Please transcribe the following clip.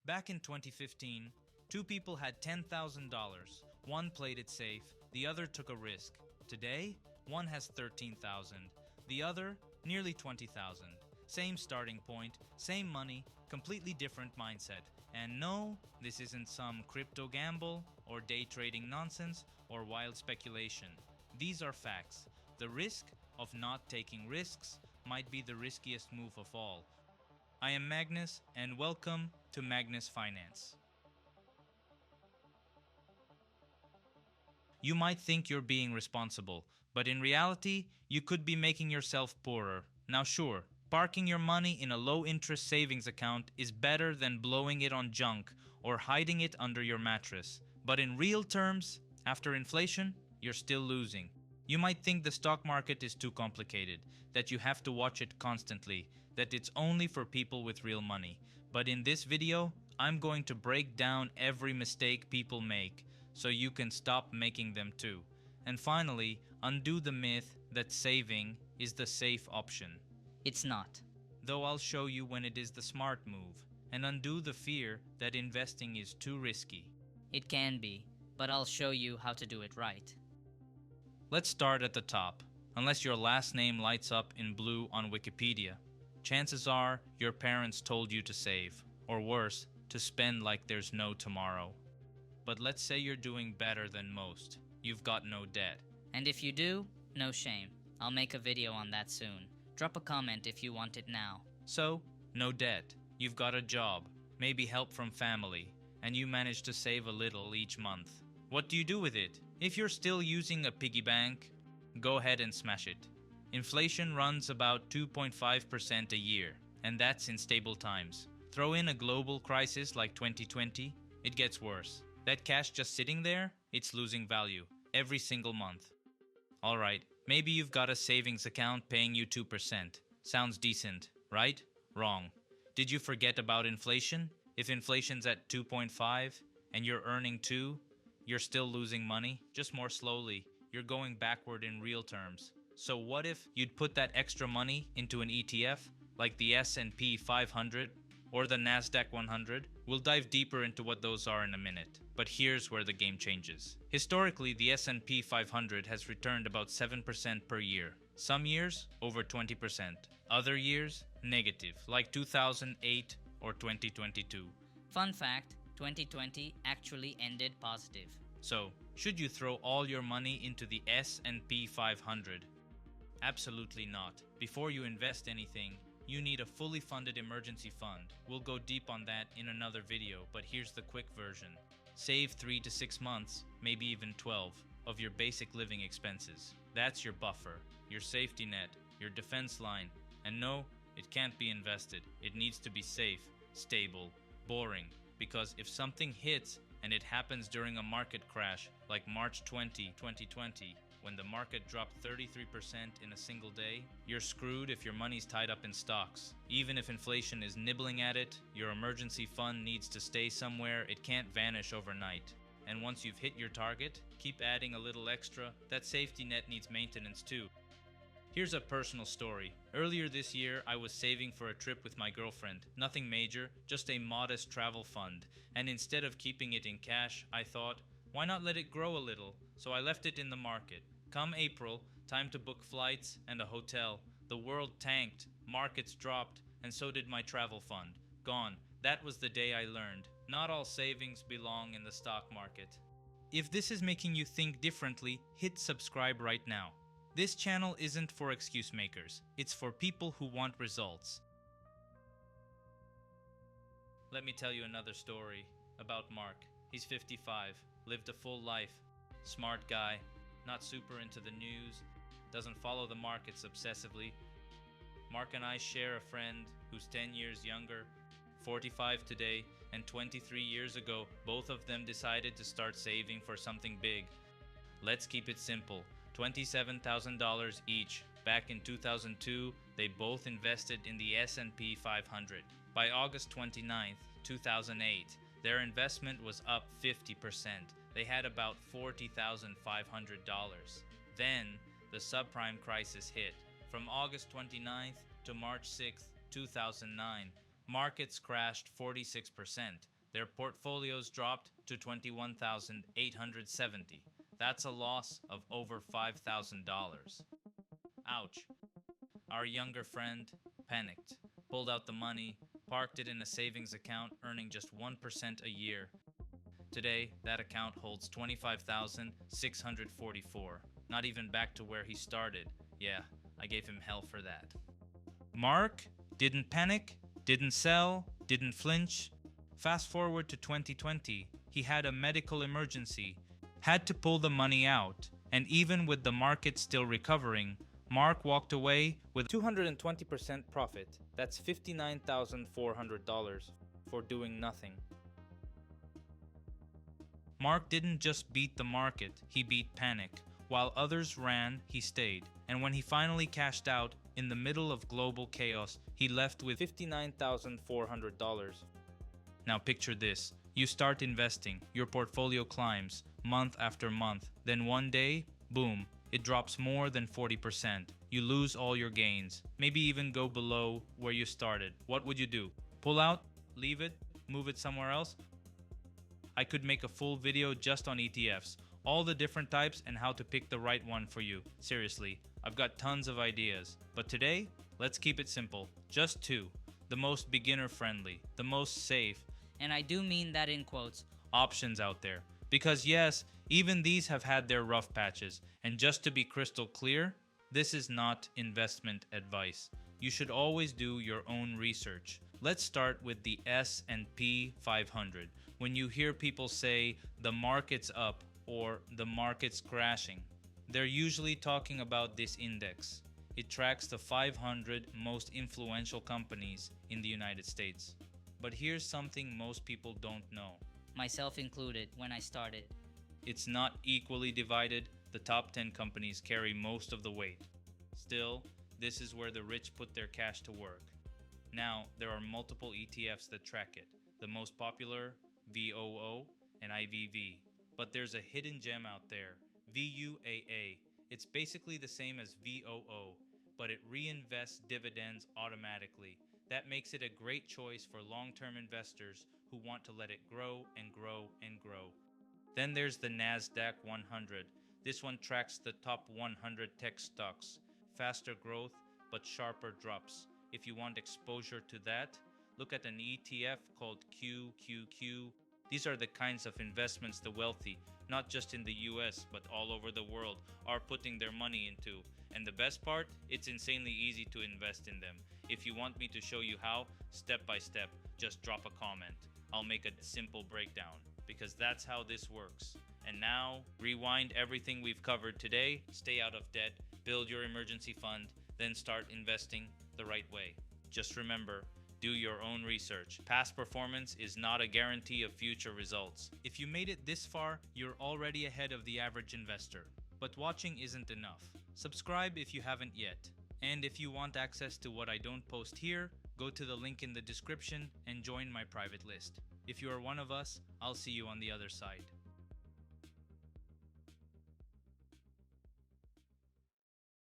Back in 2015, two people had $10,000. One played it safe, the other took a risk. Today, one has $13,000, the other nearly $20,000. Same starting point, same money, completely different mindset. And no, this isn't some crypto gamble or day trading nonsense or wild speculation. These are facts. The risk of not taking risks might be the riskiest move of all. I am Magnus, and welcome to Magnus Finance. You might think you're being responsible, but in reality, you could be making yourself poorer. Now sure, parking your money in a low-interest savings account is better than blowing it on junk or hiding it under your mattress. But in real terms, after inflation, you're still losing. You might think the stock market is too complicated, that you have to watch it constantly, that it's only for people with real money. But in this video, I'm going to break down every mistake people make so you can stop making them too. And finally, undo the myth that saving is the safe option. It's not. Though I'll show you when it is the smart move, and undo the fear that investing is too risky. It can be, but I'll show you how to do it right. Let's start at the top. Unless your last name lights up in blue on Wikipedia, chances are your parents told you to save, or worse, to spend like there's no tomorrow. But let's say you're doing better than most. You've got no debt. And if you do, no shame. I'll make a video on that soon. Drop a comment if you want it now. So, no debt. You've got a job, maybe help from family, and you manage to save a little each month. What do you do with it? If you're still using a piggy bank, go ahead and smash it. Inflation runs about 2.5% a year, and that's in stable times. Throw in a global crisis like 2020, it gets worse. That cash just sitting there, it's losing value every single month. Alright, maybe you've got a savings account paying you 2%. Sounds decent, right? Wrong. Did you forget about inflation? If inflation's at 2.5 and you're earning 2, you're still losing money, just more slowly. You're going backward in real terms. So what if you'd put that extra money into an ETF, like the S&P 500 or the Nasdaq 100? We'll dive deeper into what those are in a minute. But here's where the game changes. Historically, the S&P 500 has returned about 7% per year. Some years, over 20%. Other years, negative, like 2008 or 2022. Fun fact, 2020 actually ended positive. So, should you throw all your money into the S&P 500? Absolutely not. Before you invest anything, you need a fully funded emergency fund. We'll go deep on that in another video, but here's the quick version. Save 3 to 6 months, maybe even 12, of your basic living expenses. That's your buffer, your safety net, your defense line. And no, it can't be invested. It needs to be safe, stable, boring. Because if something hits and it happens during a market crash like March 20, 2020, when the market dropped 33% in a single day, you're screwed if your money's tied up in stocks. Even if inflation is nibbling at it, your emergency fund needs to stay somewhere. It can't vanish overnight. And once you've hit your target, keep adding a little extra. That safety net needs maintenance too. Here's a personal story. Earlier this year, I was saving for a trip with my girlfriend. Nothing major, just a modest travel fund. And instead of keeping it in cash, I thought, why not let it grow a little? So I left it in the market. Come April, time to book flights and a hotel. The world tanked, markets dropped, and so did my travel fund. Gone. That was the day I learned. Not all savings belong in the stock market. If this is making you think differently, hit subscribe right now. This channel isn't for excuse makers. It's for people who want results. Let me tell you another story about Mark. He's 55, lived a full life, smart guy, not super into the news, doesn't follow the markets obsessively. Mark and I share a friend who's 10 years younger, 45 today, and 23 years ago, both of them decided to start saving for something big. Let's keep it simple. $27,000 each. Back in 2002, they both invested in the S&P 500. By August 29, 2008, their investment was up 50%. They had about $40,500. Then, the subprime crisis hit. From August 29th to March 6, 2009, Markets crashed 46%. Their portfolios dropped to 21,870. That's a loss of over $5,000. Ouch. Our younger friend panicked, pulled out the money, parked it in a savings account earning just 1% a year. Today, that account holds 25,644. Not even back to where he started. Yeah, I gave him hell for that. Mark didn't panic, didn't sell, didn't flinch. Fast forward to 2020, he had a medical emergency, had to pull the money out, and even with the market still recovering, Mark walked away with 220% profit. That's $59,400 for doing nothing. Mark didn't just beat the market, he beat panic. While others ran, he stayed. And when he finally cashed out, in the middle of global chaos, he left with $59,400. Now picture this. You start investing, your portfolio climbs, month after month. Then one day, boom, it drops more than 40%. You lose all your gains, maybe even go below where you started. What would you do? Pull out? Leave it? Move it somewhere else? I could make a full video just on ETFs, all the different types and how to pick the right one for you. Seriously, I've got tons of ideas. But today, let's keep it simple. Just two. The most beginner-friendly, the most safe, and I do mean that in quotes, options out there. Because yes, even these have had their rough patches. And just to be crystal clear, this is not investment advice. You should always do your own research. Let's start with the S&P 500. When you hear people say the market's up or the market's crashing, they're usually talking about this index. It tracks the 500 most influential companies in the United States. But here's something most people don't know. myself included, when I started. It's not equally divided. The top 10 companies carry most of the weight. Still, this is where the rich put their cash to work. Now, there are multiple ETFs that track it. The most popular, VUAA and IVV. But there's a hidden gem out there, VUAA. It's basically the same as VOO, but it reinvests dividends automatically. That makes it a great choice for long-term investors who want to let it grow and grow and grow. Then there's the NASDAQ 100. This one tracks the top 100 tech stocks. Faster growth, but sharper drops. If you want exposure to that, look at an ETF called QQQ. These are the kinds of investments the wealthy, not just in the US, but all over the world, are putting their money into. And the best part, it's insanely easy to invest in them. If you want me to show you how, step by step, just drop a comment. I'll make a simple breakdown, because that's how this works. And now, rewind everything we've covered today, stay out of debt, build your emergency fund, then start investing the right way. Just remember, do your own research. Past performance is not a guarantee of future results. If you made it this far, you're already ahead of the average investor. But watching isn't enough. Subscribe if you haven't yet. And if you want access to what I don't post here, go to the link in the description and join my private list. If you are one of us, I'll see you on the other side.